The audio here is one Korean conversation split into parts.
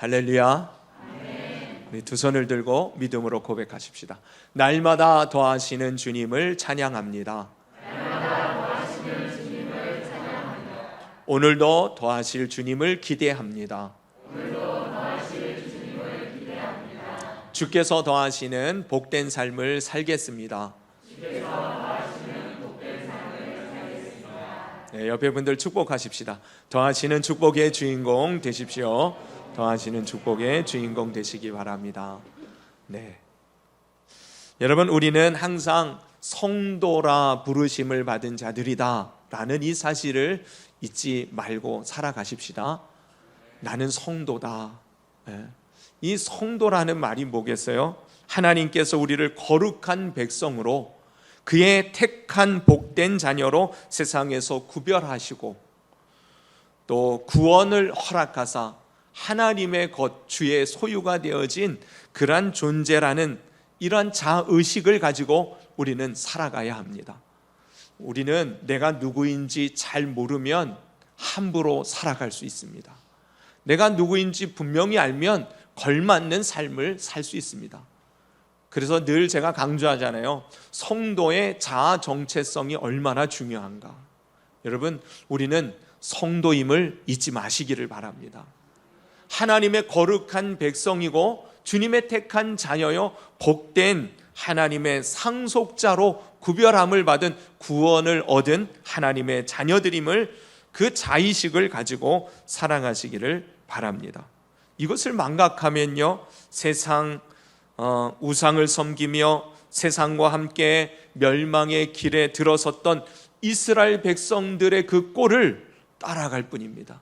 할렐루야. 우리 두 손을 들고 믿음으로 고백하십시다. 날마다 더하시는 주님을 찬양합니다. 오늘도 더하실 주님을 기대합니다. 주께서 더하시는 복된 삶을 살겠습니다. 네, 옆에 분들 축복하십시다. 더하시는 축복의 주인공 되십시오. 더하시는 축복의 주인공 되시기 바랍니다. 네, 여러분, 우리는 항상 성도라 부르심을 받은 자들이다 라는 이 사실을 잊지 말고 살아가십시다. 나는 성도다. 네. 이 성도라는 말이 뭐겠어요? 하나님께서 우리를 거룩한 백성으로, 그의 택한 복된 자녀로 세상에서 구별하시고 또 구원을 허락하사 하나님의 것, 주의 소유가 되어진 그러한 존재라는 이러한 자의식을 가지고 우리는 살아가야 합니다. 우리는 내가 누구인지 잘 모르면 함부로 살아갈 수 있습니다. 내가 누구인지 분명히 알면 걸맞는 삶을 살 수 있습니다. 그래서 늘 제가 강조하잖아요. 성도의 자아 정체성이 얼마나 중요한가. 여러분, 우리는 성도임을 잊지 마시기를 바랍니다. 하나님의 거룩한 백성이고 주님의 택한 자녀요, 복된 하나님의 상속자로 구별함을 받은, 구원을 얻은 하나님의 자녀들임을, 그 자의식을 가지고 살아가시기를 바랍니다. 이것을 망각하면요, 세상 우상을 섬기며 세상과 함께 멸망의 길에 들어섰던 이스라엘 백성들의 그 꼴을 따라갈 뿐입니다.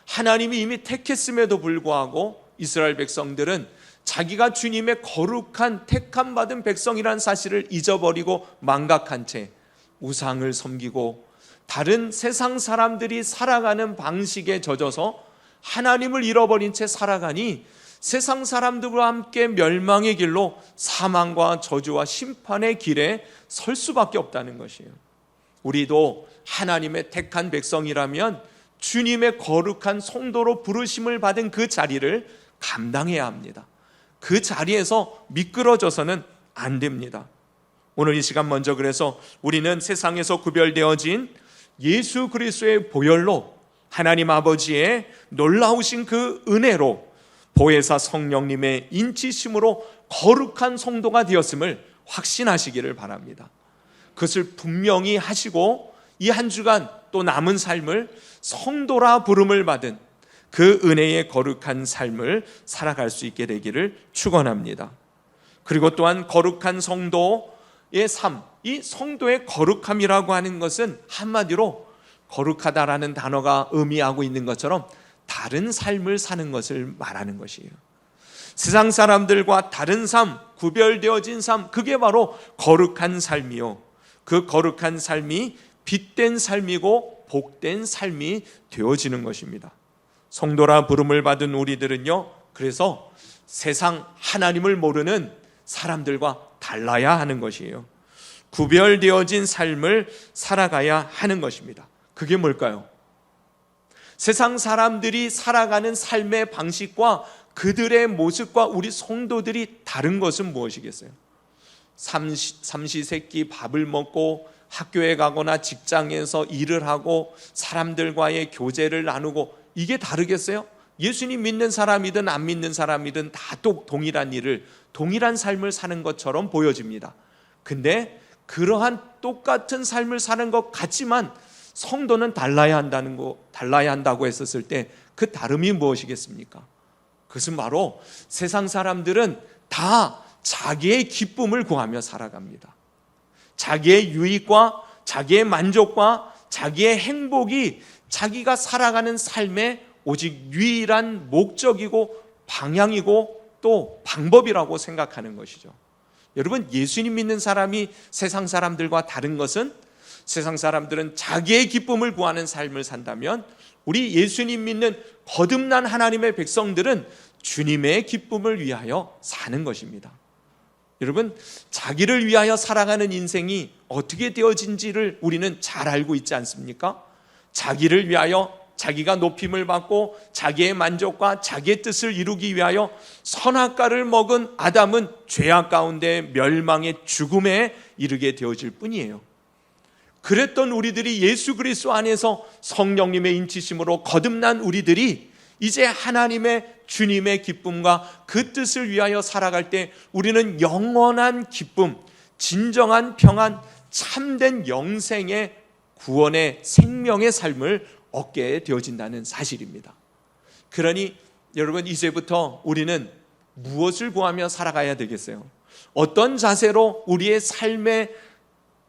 하나님이 이미 택했음에도 불구하고 이스라엘 백성들은 자기가 주님의 거룩한 택함 받은 백성이라는 사실을 잊어버리고 망각한 채 우상을 섬기고 다른 세상 사람들이 살아가는 방식에 젖어서 하나님을 잃어버린 채 살아가니 세상 사람들과 함께 멸망의 길로 사망과 저주와 심판의 길에 설 수밖에 없다는 것이에요. 우리도 하나님의 택한 백성이라면 주님의 거룩한 성도로 부르심을 받은 그 자리를 감당해야 합니다. 그 자리에서 미끄러져서는 안 됩니다. 오늘 이 시간 먼저 그래서 우리는 세상에서 구별되어진 예수 그리스도의 보혈로, 하나님 아버지의 놀라우신 그 은혜로, 보혜사 성령님의 인치심으로 거룩한 성도가 되었음을 확신하시기를 바랍니다. 그것을 분명히 하시고 이 한 주간 또 남은 삶을 성도라 부름을 받은 그 은혜의 거룩한 삶을 살아갈 수 있게 되기를 축원합니다. 그리고 또한 거룩한 성도의 삶, 이 성도의 거룩함이라고 하는 것은 한마디로 거룩하다라는 단어가 의미하고 있는 것처럼 다른 삶을 사는 것을 말하는 것이에요. 세상 사람들과 다른 삶, 구별되어진 삶, 그게 바로 거룩한 삶이요, 그 거룩한 삶이 빛된 삶이고 복된 삶이 되어지는 것입니다. 성도라 부름을 받은 우리들은요, 그래서 세상 하나님을 모르는 사람들과 달라야 하는 것이에요. 구별되어진 삶을 살아가야 하는 것입니다. 그게 뭘까요? 세상 사람들이 살아가는 삶의 방식과 그들의 모습과 우리 성도들이 다른 것은 무엇이겠어요? 삼시세끼 밥을 먹고 학교에 가거나 직장에서 일을 하고 사람들과의 교제를 나누고, 이게 다르겠어요? 예수님 믿는 사람이든 안 믿는 사람이든 다 동일한 일을, 동일한 삶을 사는 것처럼 보여집니다. 근데 그러한 똑같은 삶을 사는 것 같지만 성도는 달라야 한다고 했었을 때 그 다름이 무엇이겠습니까? 그것은 바로 세상 사람들은 다 자기의 기쁨을 구하며 살아갑니다. 자기의 유익과 자기의 만족과 자기의 행복이 자기가 살아가는 삶의 오직 유일한 목적이고 방향이고 또 방법이라고 생각하는 것이죠. 여러분, 예수님 믿는 사람이 세상 사람들과 다른 것은, 세상 사람들은 자기의 기쁨을 구하는 삶을 산다면 우리 예수님 믿는 거듭난 하나님의 백성들은 주님의 기쁨을 위하여 사는 것입니다. 여러분, 자기를 위하여 살아가는 인생이 어떻게 되어진지를 우리는 잘 알고 있지 않습니까? 자기를 위하여 자기가 높임을 받고 자기의 만족과 자기의 뜻을 이루기 위하여 선악과를 먹은 아담은 죄악 가운데 멸망의 죽음에 이르게 되어질 뿐이에요. 그랬던 우리들이 예수 그리스도 안에서 성령님의 인치심으로 거듭난 우리들이 이제 하나님의 주님의 기쁨과 그 뜻을 위하여 살아갈 때 우리는 영원한 기쁨, 진정한 평안, 참된 영생의 구원의 생명의 삶을 얻게 되어진다는 사실입니다. 그러니 여러분, 이제부터 우리는 무엇을 구하며 살아가야 되겠어요? 어떤 자세로 우리의 삶에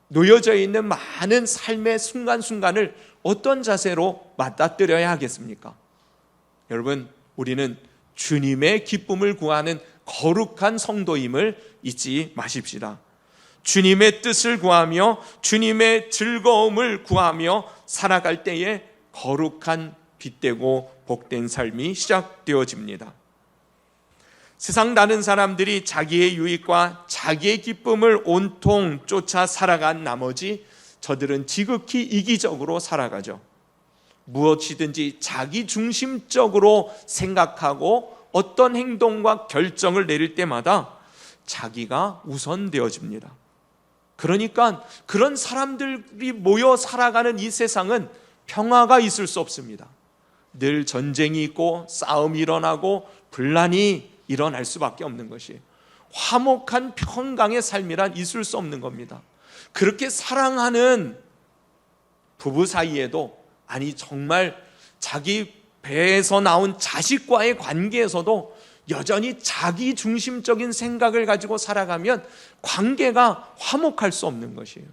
놓여져 있는 많은 삶의 순간순간을 어떤 자세로 맞닥뜨려야 하겠습니까? 여러분, 우리는 주님의 기쁨을 구하는 거룩한 성도임을 잊지 마십시다. 주님의 뜻을 구하며 주님의 즐거움을 구하며 살아갈 때에 거룩한 빛되고 복된 삶이 시작되어집니다. 세상 다른 사람들이 자기의 유익과 자기의 기쁨을 온통 쫓아 살아간 나머지 저들은 지극히 이기적으로 살아가죠. 무엇이든지 자기 중심적으로 생각하고 어떤 행동과 결정을 내릴 때마다 자기가 우선되어집니다. 그러니까 그런 사람들이 모여 살아가는 이 세상은 평화가 있을 수 없습니다. 늘 전쟁이 있고 싸움이 일어나고 분란이 일어날 수밖에 없는 것이에요. 화목한 평강의 삶이란 있을 수 없는 겁니다. 그렇게 사랑하는 부부 사이에도, 아니 정말 자기 배에서 나온 자식과의 관계에서도 여전히 자기 중심적인 생각을 가지고 살아가면 관계가 화목할 수 없는 것이에요.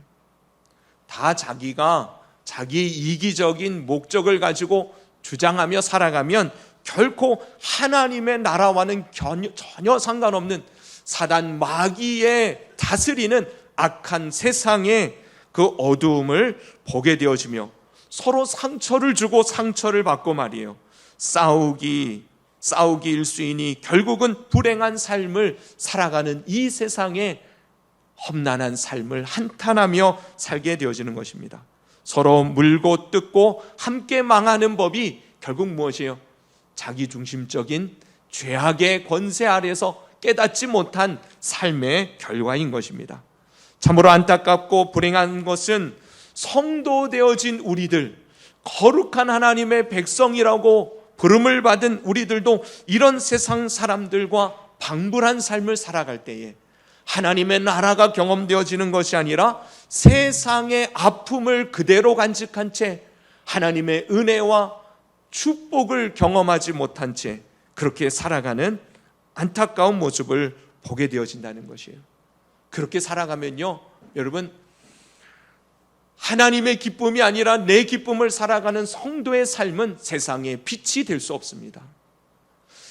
다 자기가 자기 이기적인 목적을 가지고 주장하며 살아가면 결코 하나님의 나라와는 전혀 상관없는 사단 마귀의 다스리는 악한 세상의 그 어두움을 보게 되어지며 서로 상처를 주고 상처를 받고 말이에요. 싸우기 일수이니 결국은 불행한 삶을 살아가는 이 세상의 험난한 삶을 한탄하며 살게 되어지는 것입니다. 서로 물고 뜯고 함께 망하는 법이 결국 무엇이에요? 자기중심적인 죄악의 권세 아래서 깨닫지 못한 삶의 결과인 것입니다. 참으로 안타깝고 불행한 것은 성도 되어진 우리들, 거룩한 하나님의 백성이라고 부름을 받은 우리들도 이런 세상 사람들과 방불한 삶을 살아갈 때에 하나님의 나라가 경험되어지는 것이 아니라 세상의 아픔을 그대로 간직한 채 하나님의 은혜와 축복을 경험하지 못한 채 그렇게 살아가는 안타까운 모습을 보게 되어진다는 것이에요. 그렇게 살아가면요, 여러분, 하나님의 기쁨이 아니라 내 기쁨을 살아가는 성도의 삶은 세상의 빛이 될 수 없습니다.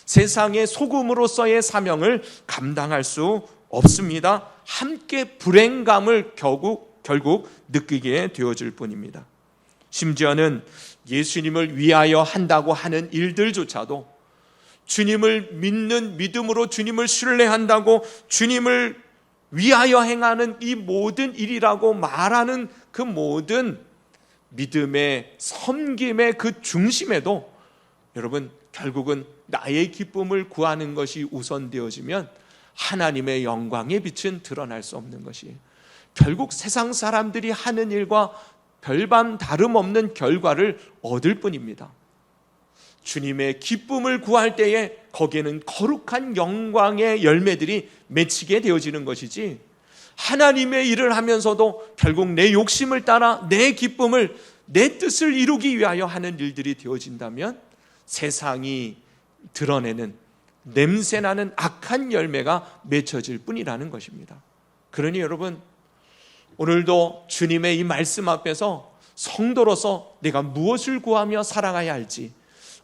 세상의 소금으로서의 사명을 감당할 수 없습니다. 함께 불행감을 결국 느끼게 되어질 뿐입니다. 심지어는 예수님을 위하여 한다고 하는 일들조차도, 주님을 믿는 믿음으로 주님을 신뢰한다고 주님을 위하여 행하는 이 모든 일이라고 말하는 그 모든 믿음의 섬김의 그 중심에도 여러분, 결국은 나의 기쁨을 구하는 것이 우선되어지면 하나님의 영광의 빛은 드러날 수 없는 것이에요. 결국 세상 사람들이 하는 일과 별반 다름없는 결과를 얻을 뿐입니다. 주님의 기쁨을 구할 때에 거기에는 거룩한 영광의 열매들이 맺히게 되어지는 것이지, 하나님의 일을 하면서도 결국 내 욕심을 따라 내 기쁨을, 내 뜻을 이루기 위하여 하는 일들이 되어진다면 세상이 드러내는 냄새나는 악한 열매가 맺혀질 뿐이라는 것입니다. 그러니 여러분, 오늘도 주님의 이 말씀 앞에서 성도로서 내가 무엇을 구하며 살아가야 할지,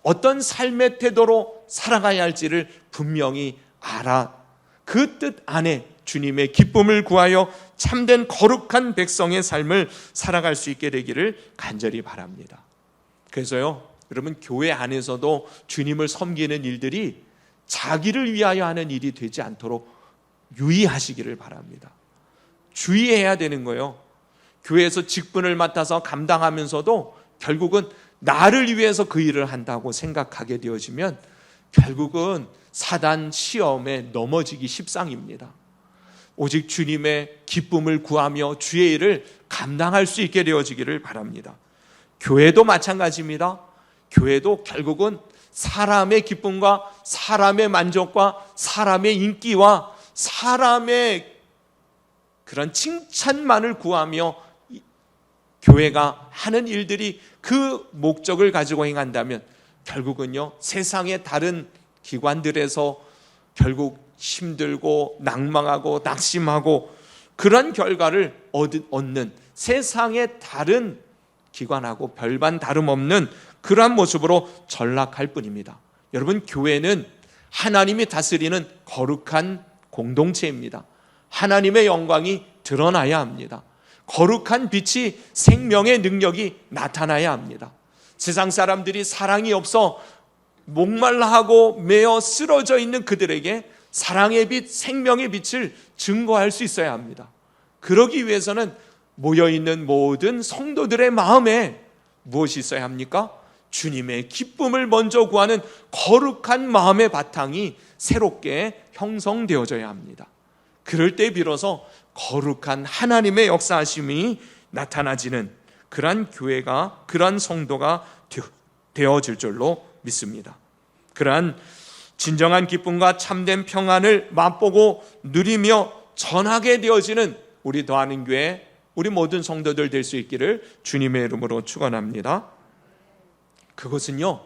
어떤 삶의 태도로 살아가야 할지를 분명히 알아 그 뜻 안에 주님의 기쁨을 구하여 참된 거룩한 백성의 삶을 살아갈 수 있게 되기를 간절히 바랍니다. 그래서요, 여러분, 교회 안에서도 주님을 섬기는 일들이 자기를 위하여 하는 일이 되지 않도록 유의하시기를 바랍니다. 주의해야 되는 거예요. 교회에서 직분을 맡아서 감당하면서도 결국은 나를 위해서 그 일을 한다고 생각하게 되어지면 결국은 사단 시험에 넘어지기 십상입니다. 오직 주님의 기쁨을 구하며 주의 일을 감당할 수 있게 되어지기를 바랍니다. 교회도 마찬가지입니다. 교회도 결국은 사람의 기쁨과 사람의 만족과 사람의 인기와 사람의 그런 칭찬만을 구하며 교회가 하는 일들이 그 목적을 가지고 행한다면 결국은요, 세상의 다른 기관들에서 결국 힘들고 낭망하고 낙심하고 그런 결과를 얻는 세상의 다른 기관하고 별반 다름없는 그러한 모습으로 전락할 뿐입니다. 여러분, 교회는 하나님이 다스리는 거룩한 공동체입니다. 하나님의 영광이 드러나야 합니다. 거룩한 빛이 생명의 능력이 나타나야 합니다. 세상 사람들이 사랑이 없어 목말라하고 매어 쓰러져 있는 그들에게 사랑의 빛, 생명의 빛을 증거할 수 있어야 합니다. 그러기 위해서는 모여있는 모든 성도들의 마음에 무엇이 있어야 합니까? 주님의 기쁨을 먼저 구하는 거룩한 마음의 바탕이 새롭게 형성되어져야 합니다. 그럴 때 비로소 거룩한 하나님의 역사하심이 나타나지는 그러한 교회가, 그러한 성도가 되어질 줄로 믿습니다. 그러한 진정한 기쁨과 참된 평안을 맛보고 누리며 전하게 되어지는 우리 더하는 교회, 우리 모든 성도들 될 수 있기를 주님의 이름으로 축원합니다. 그것은요,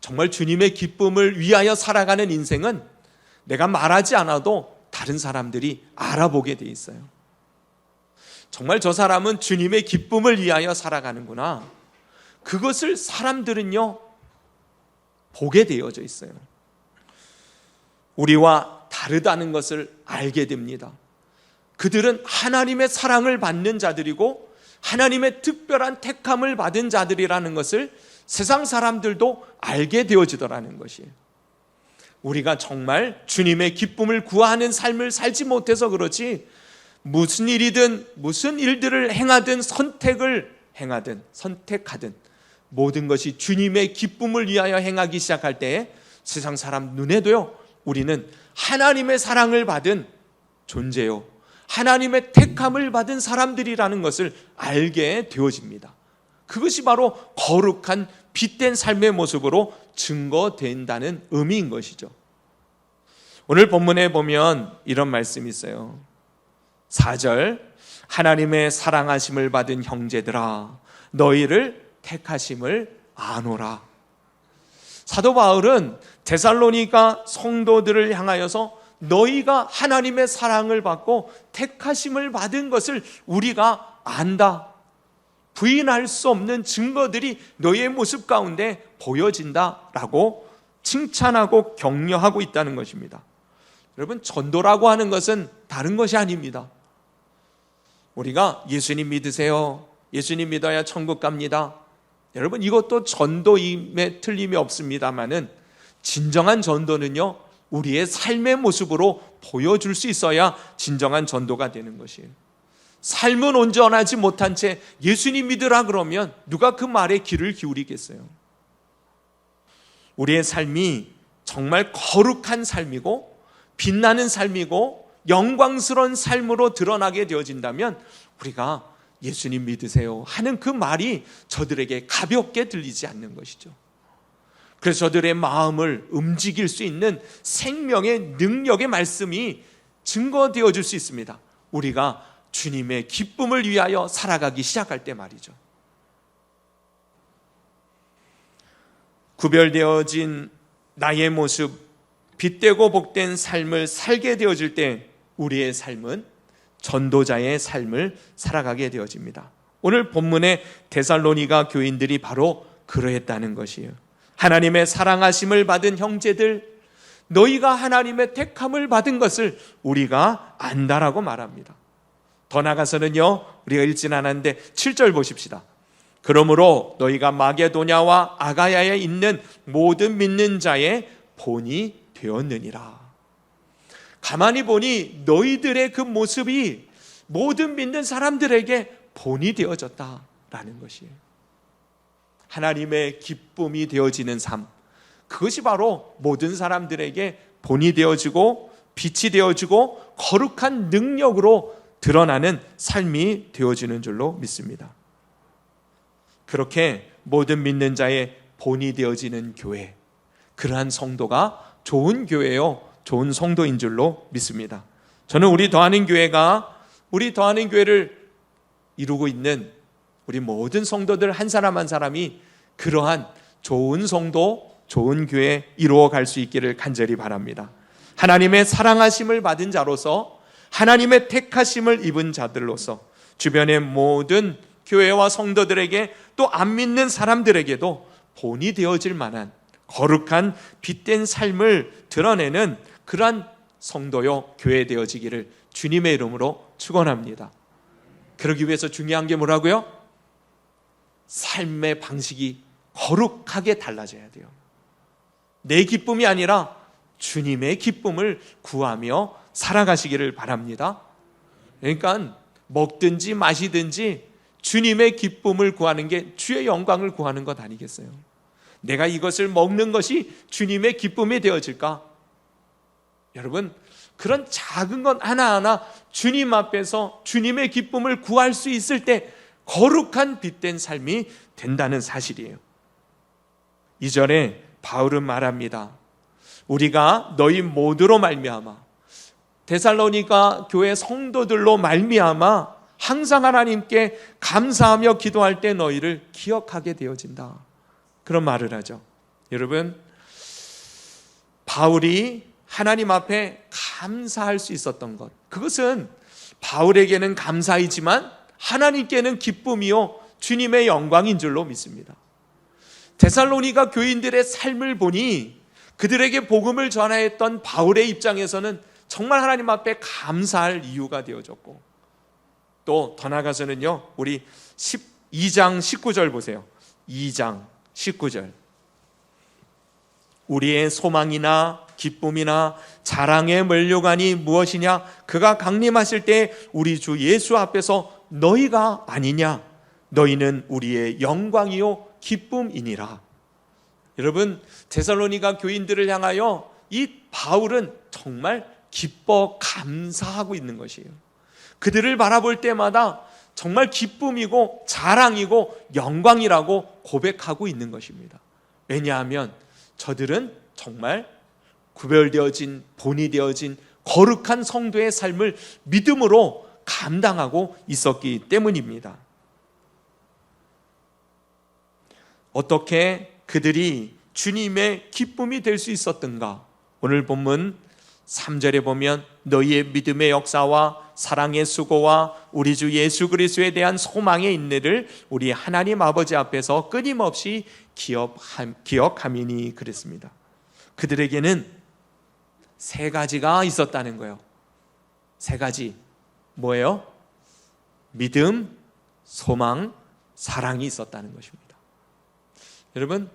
정말 주님의 기쁨을 위하여 살아가는 인생은 내가 말하지 않아도 다른 사람들이 알아보게 돼 있어요. 정말 저 사람은 주님의 기쁨을 위하여 살아가는구나. 그것을 사람들은요, 보게 되어져 있어요. 우리와 다르다는 것을 알게 됩니다. 그들은 하나님의 사랑을 받는 자들이고 하나님의 특별한 택함을 받은 자들이라는 것을 세상 사람들도 알게 되어지더라는 것이에요. 우리가 정말 주님의 기쁨을 구하는 삶을 살지 못해서 그렇지, 무슨 일이든 무슨 일들을 행하든 선택하든 모든 것이 주님의 기쁨을 위하여 행하기 시작할 때에 세상 사람 눈에도요, 우리는 하나님의 사랑을 받은 존재요, 하나님의 택함을 받은 사람들이라는 것을 알게 되어집니다. 그것이 바로 거룩한 빛된 삶의 모습으로 증거된다는 의미인 것이죠. 오늘 본문에 보면 이런 말씀이 있어요. 4절, 하나님의 사랑하심을 받은 형제들아, 너희를 택하심을 아노라. 사도 바울은 데살로니가 성도들을 향하여서 너희가 하나님의 사랑을 받고 택하심을 받은 것을 우리가 안다, 부인할 수 없는 증거들이 너희의 모습 가운데 보여진다라고 칭찬하고 격려하고 있다는 것입니다. 여러분, 전도라고 하는 것은 다른 것이 아닙니다. 우리가 예수님 믿으세요, 예수님 믿어야 천국 갑니다. 여러분, 이것도 전도임에 틀림이 없습니다만은 진정한 전도는요, 우리의 삶의 모습으로 보여줄 수 있어야 진정한 전도가 되는 것이에요. 삶은 온전하지 못한 채 예수님 믿으라 그러면 누가 그 말에 귀를 기울이겠어요? 우리의 삶이 정말 거룩한 삶이고 빛나는 삶이고 영광스러운 삶으로 드러나게 되어진다면 우리가 예수님 믿으세요 하는 그 말이 저들에게 가볍게 들리지 않는 것이죠. 그래서 저들의 마음을 움직일 수 있는 생명의 능력의 말씀이 증거되어 줄 수 있습니다. 우리가 주님의 기쁨을 위하여 살아가기 시작할 때 말이죠. 구별되어진 나의 모습, 빛되고 복된 삶을 살게 되어질 때 우리의 삶은 전도자의 삶을 살아가게 되어집니다. 오늘 본문의 데살로니가 교인들이 바로 그러했다는 것이에요. 하나님의 사랑하심을 받은 형제들, 너희가 하나님의 택함을 받은 것을 우리가 안다라고 말합니다. 더 나아가서는요, 우리가 읽진 않았는데 7절 보십시다. 그러므로 너희가 마게도냐와 아가야에 있는 모든 믿는 자의 본이 되었느니라. 가만히 보니 너희들의 그 모습이 모든 믿는 사람들에게 본이 되어졌다라는 것이에요. 하나님의 기쁨이 되어지는 삶, 그것이 바로 모든 사람들에게 본이 되어지고 빛이 되어지고 거룩한 능력으로 드러나는 삶이 되어지는 줄로 믿습니다. 그렇게 모든 믿는 자의 본이 되어지는 교회, 그러한 성도가 좋은 교회요, 좋은 성도인 줄로 믿습니다. 저는 우리 더하는 교회를 이루고 있는 우리 모든 성도들 한 사람 한 사람이 그러한 좋은 성도, 좋은 교회 이루어 갈 수 있기를 간절히 바랍니다. 하나님의 사랑하심을 받은 자로서, 하나님의 택하심을 입은 자들로서 주변의 모든 교회와 성도들에게, 또 안 믿는 사람들에게도 본이 되어질 만한 거룩한 빛된 삶을 드러내는 그러한 성도요, 교회 되어지기를 주님의 이름으로 축원합니다. 그러기 위해서 중요한 게 뭐라고요? 삶의 방식이 거룩하게 달라져야 돼요. 내 기쁨이 아니라 주님의 기쁨을 구하며 살아가시기를 바랍니다. 그러니까 먹든지 마시든지 주님의 기쁨을 구하는 게 주의 영광을 구하는 것 아니겠어요? 내가 이것을 먹는 것이 주님의 기쁨이 되어질까? 여러분, 그런 작은 것 하나하나 주님 앞에서 주님의 기쁨을 구할 수 있을 때 거룩한 빛된 삶이 된다는 사실이에요. 2절에 바울은 말합니다. 우리가 너희 모두로 말미암아, 데살로니가 교회 성도들로 말미암아 항상 하나님께 감사하며 기도할 때 너희를 기억하게 되어진다, 그런 말을 하죠. 여러분, 바울이 하나님 앞에 감사할 수 있었던 것, 그것은 바울에게는 감사이지만 하나님께는 기쁨이요 주님의 영광인 줄로 믿습니다. 데살로니가 교인들의 삶을 보니 그들에게 복음을 전하였던 바울의 입장에서는 정말 하나님 앞에 감사할 이유가 되어졌고, 또 더 나아가서는요, 우리 2장 19절 보세요. 2장 19절. 우리의 소망이나 기쁨이나 자랑의 면류관이 무엇이냐? 그가 강림하실 때 우리 주 예수 앞에서 너희가 아니냐? 너희는 우리의 영광이요 기쁨이니라. 여러분, 데살로니가 교인들을 향하여 이 바울은 정말 기뻐 감사하고 있는 것이에요. 그들을 바라볼 때마다 정말 기쁨이고 자랑이고 영광이라고 고백하고 있는 것입니다. 왜냐하면 저들은 정말 구별되어진, 본이 되어진 거룩한 성도의 삶을 믿음으로 감당하고 있었기 때문입니다. 어떻게 그들이 주님의 기쁨이 될 수 있었던가? 오늘 본문 3절에 보면 너희의 믿음의 역사와 사랑의 수고와 우리 주 예수 그리스도에 대한 소망의 인내를 우리 하나님 아버지 앞에서 끊임없이 기억함이니 그랬습니다. 그들에게는 세 가지가 있었다는 거예요. 세 가지. 뭐예요? 믿음, 소망, 사랑이 있었다는 것입니다. 여러분,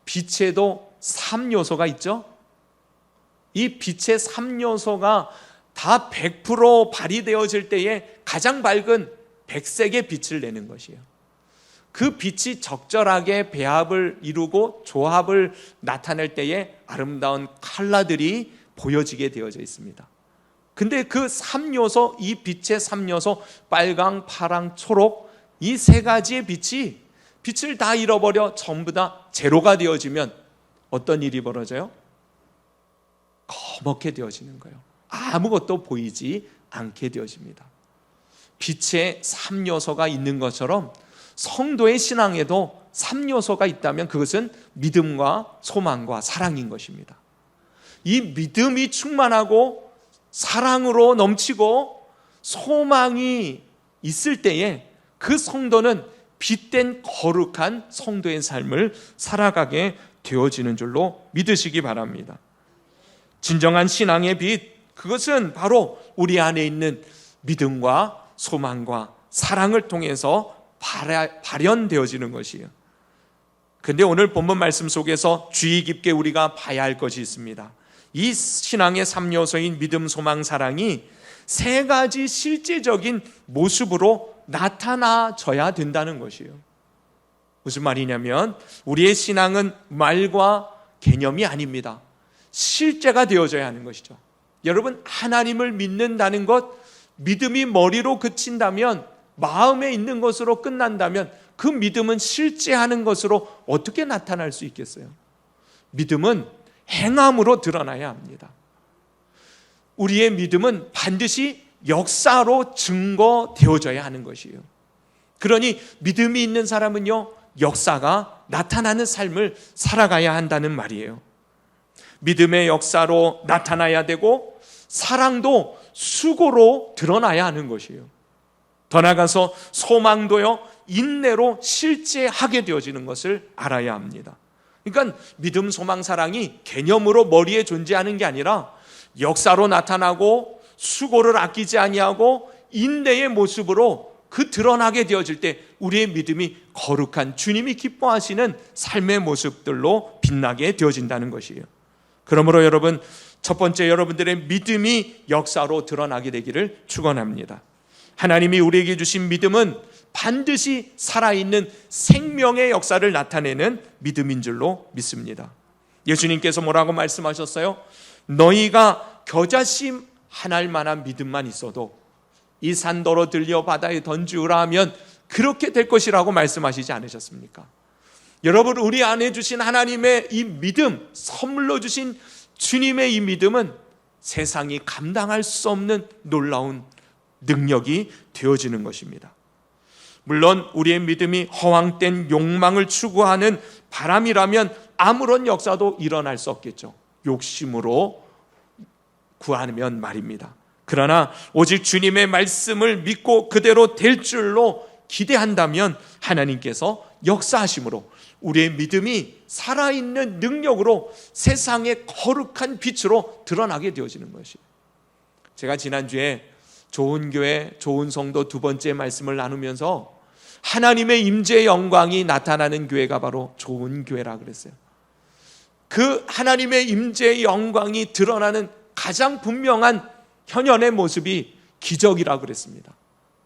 빛에도 3요소가 있죠? 이 빛의 3요소가 다 100% 발휘되어질 때에 가장 밝은 백색의 빛을 내는 것이에요. 그 빛이 적절하게 배합을 이루고 조합을 나타낼 때에 아름다운 컬러들이 보여지게 되어져 있습니다. 근데 그 3요소, 이 빛의 3요소, 빨강, 파랑, 초록, 이 세 가지의 빛을 다 잃어버려 전부 다 제로가 되어지면 어떤 일이 벌어져요? 검게 되어지는 거예요. 아무것도 보이지 않게 되어집니다. 빛의 3요소가 있는 것처럼 성도의 신앙에도 3요소가 있다면 그것은 믿음과 소망과 사랑인 것입니다. 이 믿음이 충만하고 사랑으로 넘치고 소망이 있을 때에 그 성도는 빛된 거룩한 성도의 삶을 살아가게 되어지는 줄로 믿으시기 바랍니다. 진정한 신앙의 빛, 그것은 바로 우리 안에 있는 믿음과 소망과 사랑을 통해서 발현되어지는 것이에요. 그런데 오늘 본문 말씀 속에서 주의 깊게 우리가 봐야 할 것이 있습니다. 이 신앙의 3요소인 믿음, 소망, 사랑이 세 가지 실제적인 모습으로 나타나져야 된다는 것이에요. 무슨 말이냐면 우리의 신앙은 말과 개념이 아닙니다. 실제가 되어져야 하는 것이죠. 여러분, 하나님을 믿는다는 것, 믿음이 머리로 그친다면, 마음에 있는 것으로 끝난다면 그 믿음은 실제하는 것으로 어떻게 나타날 수 있겠어요? 믿음은 행함으로 드러나야 합니다. 우리의 믿음은 반드시 역사로 증거되어져야 하는 것이에요. 그러니 믿음이 있는 사람은요, 역사가 나타나는 삶을 살아가야 한다는 말이에요. 믿음의 역사로 나타나야 되고 사랑도 수고로 드러나야 하는 것이에요. 더 나아가서 소망도요, 인내로 실제하게 되어지는 것을 알아야 합니다. 그러니까 믿음, 소망, 사랑이 개념으로 머리에 존재하는 게 아니라 역사로 나타나고 수고를 아끼지 아니하고 인내의 모습으로 그 드러나게 되어질 때 우리의 믿음이 거룩한 주님이 기뻐하시는 삶의 모습들로 빛나게 되어진다는 것이에요. 그러므로 여러분, 첫 번째 여러분들의 믿음이 역사로 드러나게 되기를 축원합니다. 하나님이 우리에게 주신 믿음은 반드시 살아있는 생명의 역사를 나타내는 믿음인 줄로 믿습니다. 예수님께서 뭐라고 말씀하셨어요? 너희가 겨자씨 하나일 만한 믿음만 있어도 이 산더러 들려 바다에 던지우라 하면 그렇게 될 것이라고 말씀하시지 않으셨습니까? 여러분, 우리 안에 주신 하나님의 이 믿음, 선물로 주신 주님의 이 믿음은 세상이 감당할 수 없는 놀라운 능력이 되어지는 것입니다. 물론 우리의 믿음이 허황된 욕망을 추구하는 바람이라면 아무런 역사도 일어날 수 없겠죠. 욕심으로 구하면 말입니다. 그러나 오직 주님의 말씀을 믿고 그대로 될 줄로 기대한다면 하나님께서 역사하심으로 우리의 믿음이 살아있는 능력으로 세상의 거룩한 빛으로 드러나게 되어지는 것이에요. 제가 지난주에 좋은 교회, 좋은 성도 두 번째 말씀을 나누면서 하나님의 임재의 영광이 나타나는 교회가 바로 좋은 교회라 그랬어요. 그 하나님의 임재의 영광이 드러나는 가장 분명한 현현의 모습이 기적이라 그랬습니다.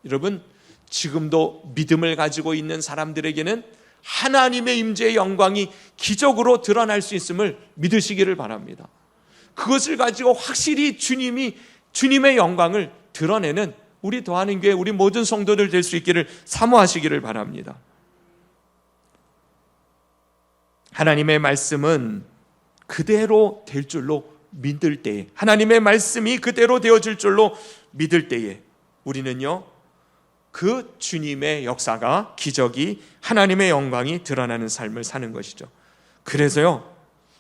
여러분, 지금도 믿음을 가지고 있는 사람들에게는 하나님의 임재의 영광이 기적으로 드러날 수 있음을 믿으시기를 바랍니다. 그것을 가지고 확실히 주님의 영광을 드러내는 우리 더하는 교회, 우리 모든 성도들 될 수 있기를 사모하시기를 바랍니다. 하나님의 말씀은 그대로 될 줄로 믿을 때에, 하나님의 말씀이 그대로 되어질 줄로 믿을 때에 우리는요, 그 주님의 역사가, 기적이, 하나님의 영광이 드러나는 삶을 사는 것이죠. 그래서요,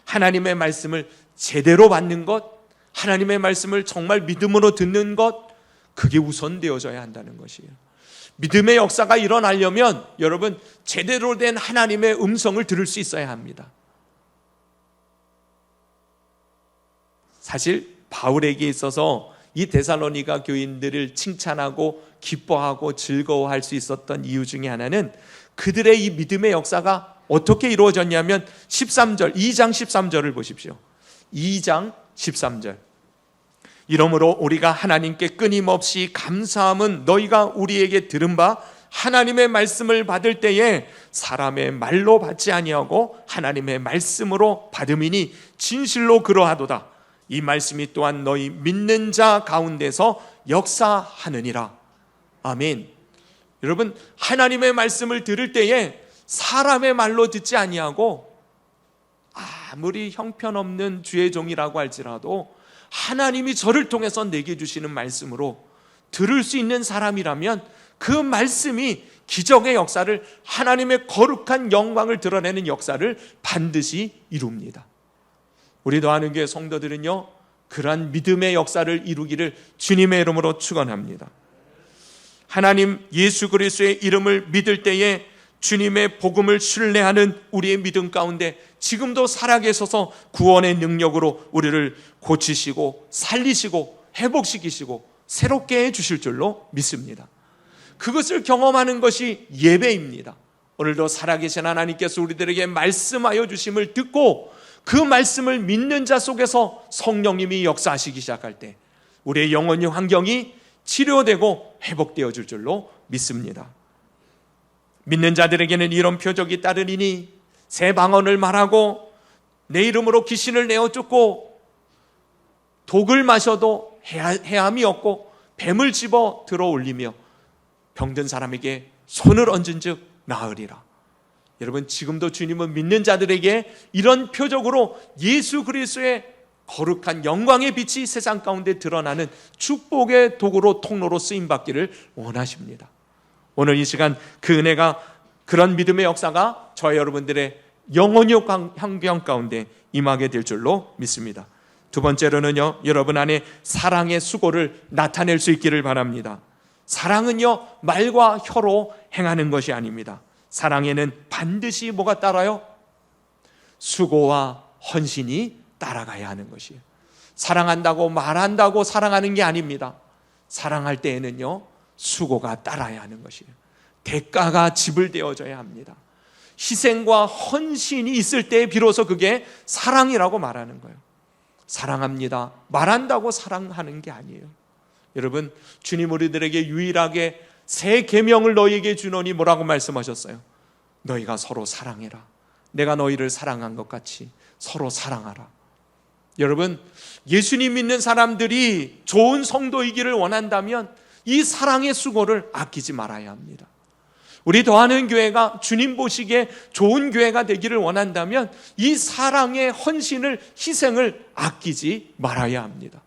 하나님의 말씀을 제대로 받는 것, 하나님의 말씀을 정말 믿음으로 듣는 것, 그게 우선되어져야 한다는 것이에요. 믿음의 역사가 일어나려면 여러분, 제대로 된 하나님의 음성을 들을 수 있어야 합니다. 사실 바울에게 있어서 이 데살로니가 교인들을 칭찬하고 기뻐하고 즐거워할 수 있었던 이유 중에 하나는 그들의 이 믿음의 역사가 어떻게 이루어졌냐면 2장 13절을 보십시오. 2장 13절. 이러므로 우리가 하나님께 끊임없이 감사함은 너희가 우리에게 들은 바 하나님의 말씀을 받을 때에 사람의 말로 받지 아니하고 하나님의 말씀으로 받음이니 진실로 그러하도다. 이 말씀이 또한 너희 믿는 자 가운데서 역사하느니라. 아멘. 여러분, 하나님의 말씀을 들을 때에 사람의 말로 듣지 아니하고 아무리 형편없는 주의 종이라고 할지라도 하나님이 저를 통해서 내게 주시는 말씀으로 들을 수 있는 사람이라면 그 말씀이 기적의 역사를, 하나님의 거룩한 영광을 드러내는 역사를 반드시 이룹니다. 우리 더하는 교회 성도들은요, 그러한 믿음의 역사를 이루기를 주님의 이름으로 축원합니다. 하나님 예수 그리스도의 이름을 믿을 때에 주님의 복음을 신뢰하는 우리의 믿음 가운데 지금도 살아계셔서 구원의 능력으로 우리를 고치시고 살리시고 회복시키시고 새롭게 해주실 줄로 믿습니다. 그것을 경험하는 것이 예배입니다. 오늘도 살아계신 하나님께서 우리들에게 말씀하여 주심을 듣고 그 말씀을 믿는 자 속에서 성령님이 역사하시기 시작할 때 우리의 영혼의 환경이 치료되고 회복되어질 줄로 믿습니다. 믿는 자들에게는 이런 표적이 따르리니 새 방언을 말하고 내 이름으로 귀신을 내어 쫓고 독을 마셔도 해함이 없고 뱀을 집어 들어 올리며 병든 사람에게 손을 얹은 즉 나으리라. 여러분, 지금도 주님은 믿는 자들에게 이런 표적으로 예수 그리스도의 거룩한 영광의 빛이 세상 가운데 드러나는 축복의 도구로 통로로 쓰임받기를 원하십니다. 오늘 이 시간 그 은혜가, 그런 믿음의 역사가 저와 여러분들의 영혼의 환경 가운데 임하게 될 줄로 믿습니다. 두 번째로는요, 여러분 안에 사랑의 수고를 나타낼 수 있기를 바랍니다. 사랑은요, 말과 혀로 행하는 것이 아닙니다. 사랑에는 반드시 뭐가 따라요? 수고와 헌신이 따라가야 하는 것이에요. 사랑한다고 말한다고 사랑하는 게 아닙니다. 사랑할 때에는요, 수고가 따라야 하는 것이에요. 대가가 지불되어져야 합니다. 희생과 헌신이 있을 때 비로소 그게 사랑이라고 말하는 거예요. 사랑합니다, 말한다고 사랑하는 게 아니에요. 여러분, 주님 우리들에게 유일하게 새 계명을 너희에게 주노니 뭐라고 말씀하셨어요? 너희가 서로 사랑해라. 내가 너희를 사랑한 것 같이 서로 사랑하라. 여러분, 예수님 믿는 사람들이 좋은 성도이기를 원한다면 이 사랑의 수고를 아끼지 말아야 합니다. 우리 더하는 교회가 주님 보시기에 좋은 교회가 되기를 원한다면 이 사랑의 헌신을, 희생을 아끼지 말아야 합니다.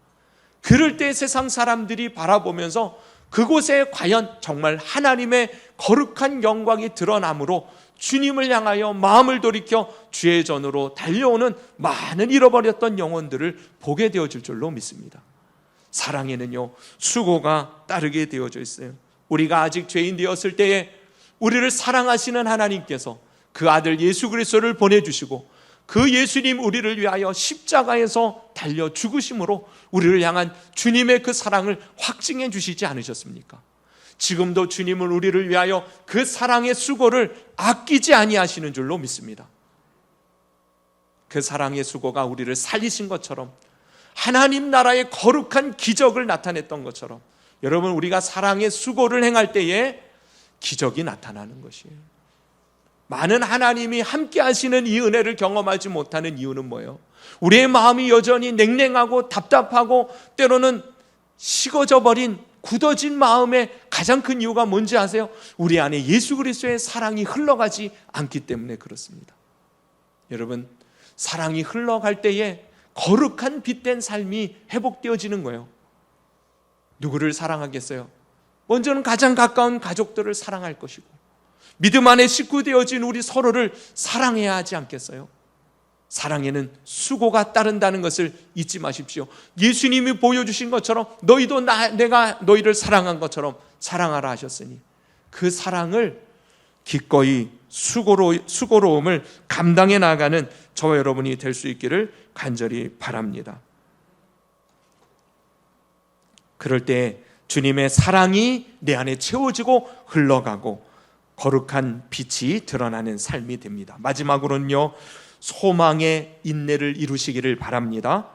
그럴 때 세상 사람들이 바라보면서 그곳에 과연 정말 하나님의 거룩한 영광이 드러나므로 주님을 향하여 마음을 돌이켜 주의 전으로 달려오는 많은 잃어버렸던 영혼들을 보게 되어질 줄로 믿습니다. 사랑에는요, 수고가 따르게 되어져 있어요. 우리가 아직 죄인 되었을 때에 우리를 사랑하시는 하나님께서 그 아들 예수 그리스도를 보내주시고 그 예수님 우리를 위하여 십자가에서 달려 죽으심으로 우리를 향한 주님의 그 사랑을 확증해 주시지 않으셨습니까? 지금도 주님은 우리를 위하여 그 사랑의 수고를 아끼지 아니하시는 줄로 믿습니다. 그 사랑의 수고가 우리를 살리신 것처럼, 하나님 나라의 거룩한 기적을 나타냈던 것처럼, 여러분, 우리가 사랑의 수고를 행할 때에 기적이 나타나는 것이에요. 많은 하나님이 함께 하시는 이 은혜를 경험하지 못하는 이유는 뭐예요? 우리의 마음이 여전히 냉랭하고 답답하고 때로는 식어져 버린, 굳어진 마음의 가장 큰 이유가 뭔지 아세요? 우리 안에 예수 그리스도의 사랑이 흘러가지 않기 때문에 그렇습니다. 여러분, 사랑이 흘러갈 때에 거룩한 빛된 삶이 회복되어지는 거예요. 누구를 사랑하겠어요? 먼저는 가장 가까운 가족들을 사랑할 것이고, 믿음 안에 식구 되어진 우리 서로를 사랑해야 하지 않겠어요? 사랑에는 수고가 따른다는 것을 잊지 마십시오. 예수님이 보여주신 것처럼 너희도 내가 너희를 사랑한 것처럼 사랑하라 하셨으니 그 사랑을 기꺼이 수고로움을 감당해 나가는 저와 여러분이 될 수 있기를 간절히 바랍니다. 그럴 때 주님의 사랑이 내 안에 채워지고 흘러가고 거룩한 빛이 드러나는 삶이 됩니다. 마지막으로는요, 소망의 인내를 이루시기를 바랍니다.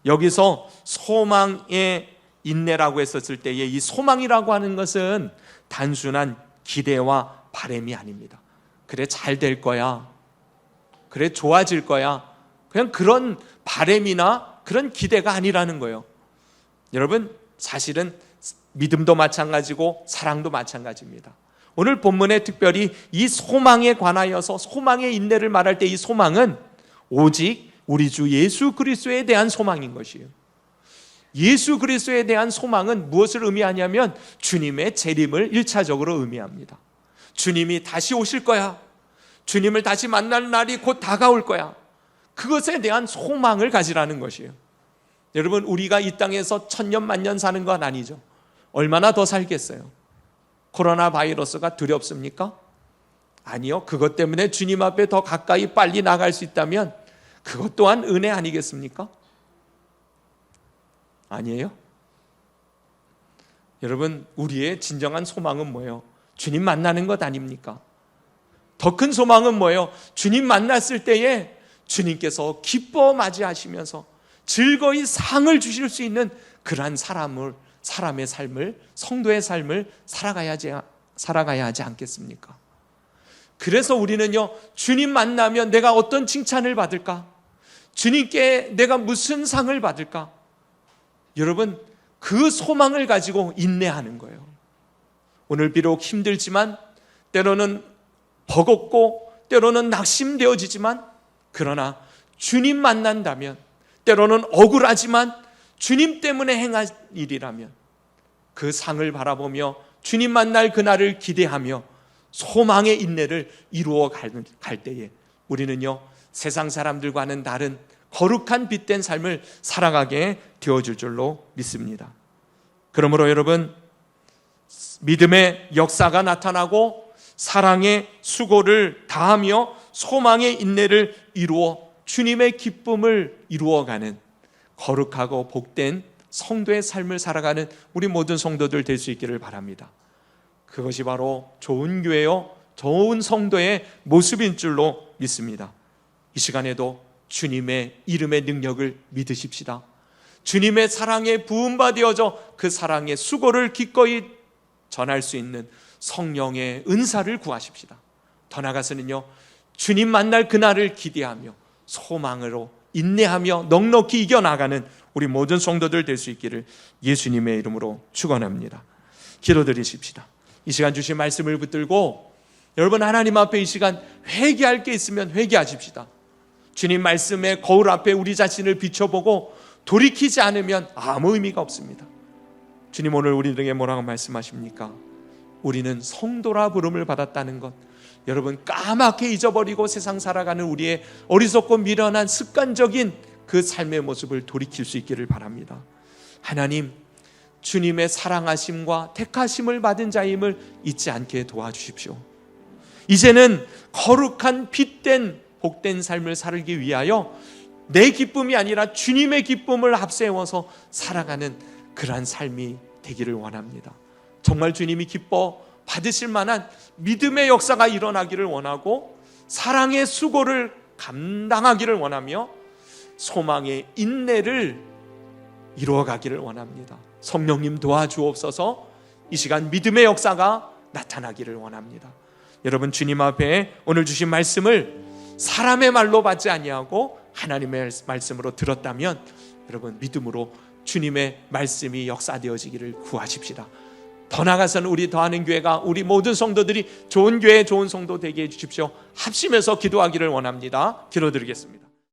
여기서 소망의 인내라고 했었을 때에 이 소망이라고 하는 것은 단순한 기대와 바람이 아닙니다. 그래, 잘 될 거야, 그래, 좋아질 거야, 그냥 그런 바람이나 그런 기대가 아니라는 거예요. 여러분, 사실은 믿음도 마찬가지고 사랑도 마찬가지입니다. 오늘 본문에 특별히 이 소망에 관하여서 소망의 인내를 말할 때 이 소망은 오직 우리 주 예수 그리스도에 대한 소망인 것이에요. 예수 그리스도에 대한 소망은 무엇을 의미하냐면 주님의 재림을 1차적으로 의미합니다. 주님이 다시 오실 거야, 주님을 다시 만날 날이 곧 다가올 거야, 그것에 대한 소망을 가지라는 것이에요. 여러분, 우리가 이 땅에서 천년 만년 사는 건 아니죠. 얼마나 더 살겠어요? 코로나 바이러스가 두렵습니까? 아니요. 그것 때문에 주님 앞에 더 가까이 빨리 나갈 수 있다면 그것 또한 은혜 아니겠습니까? 아니에요? 여러분, 우리의 진정한 소망은 뭐예요? 주님 만나는 것 아닙니까? 더 큰 소망은 뭐예요? 주님 만났을 때에 주님께서 기뻐 맞이하시면서 즐거이 상을 주실 수 있는 그러한 사람의 삶을, 성도의 삶을 살아가야 하지 않겠습니까? 그래서 우리는요, 주님 만나면 내가 어떤 칭찬을 받을까? 주님께 내가 무슨 상을 받을까? 여러분, 그 소망을 가지고 인내하는 거예요. 오늘 비록 힘들지만, 때로는 버겁고 때로는 낙심되어지지만, 그러나 주님 만난다면, 때로는 억울하지만 주님 때문에 행할 일이라면 그 상을 바라보며 주님 만날 그날을 기대하며 소망의 인내를 이루어 갈 때에 우리는요, 세상 사람들과는 다른 거룩한 빛된 삶을 살아가게 되어줄 줄로 믿습니다. 그러므로 여러분, 믿음의 역사가 나타나고 사랑의 수고를 다하며 소망의 인내를 이루어 주님의 기쁨을 이루어가는 거룩하고 복된 성도의 삶을 살아가는 우리 모든 성도들 될 수 있기를 바랍니다. 그것이 바로 좋은 교회요, 좋은 성도의 모습인 줄로 믿습니다. 이 시간에도 주님의 이름의 능력을 믿으십시다. 주님의 사랑에 부음받아져 그 사랑의 수고를 기꺼이 전할 수 있는 성령의 은사를 구하십시다. 더 나아가서는요, 주님 만날 그날을 기대하며 소망으로 인내하며 넉넉히 이겨나가는 우리 모든 성도들 될 수 있기를 예수님의 이름으로 축원합니다. 기도드리십시다. 이 시간 주신 말씀을 붙들고 여러분, 하나님 앞에 이 시간 회개할 게 있으면 회개하십시다. 주님 말씀의 거울 앞에 우리 자신을 비춰보고 돌이키지 않으면 아무 의미가 없습니다. 주님, 오늘 우리들에게 뭐라고 말씀하십니까? 우리는 성도라 부름을 받았다는 것, 여러분 까맣게 잊어버리고 세상 살아가는 우리의 어리석고 미련한 습관적인 그 삶의 모습을 돌이킬 수 있기를 바랍니다. 하나님, 주님의 사랑하심과 택하심을 받은 자임을 잊지 않게 도와주십시오. 이제는 거룩한 빛된 복된 삶을 살기 위하여 내 기쁨이 아니라 주님의 기쁨을 앞세워서 살아가는 그러한 삶이 되기를 원합니다. 정말 주님이 기뻐 받으실 만한 믿음의 역사가 일어나기를 원하고 사랑의 수고를 감당하기를 원하며 소망의 인내를 이루어가기를 원합니다. 성령님 도와주옵소서. 이 시간 믿음의 역사가 나타나기를 원합니다. 여러분, 주님 앞에 오늘 주신 말씀을 사람의 말로 받지 아니하고 하나님의 말씀으로 들었다면 여러분, 믿음으로 주님의 말씀이 역사되어지기를 구하십시다. 더 나아가서는 우리 더하는 교회가 우리 모든 성도들이 좋은 교회, 좋은 성도 되게 해주십시오. 합심해서 기도하기를 원합니다. 기도드리겠습니다.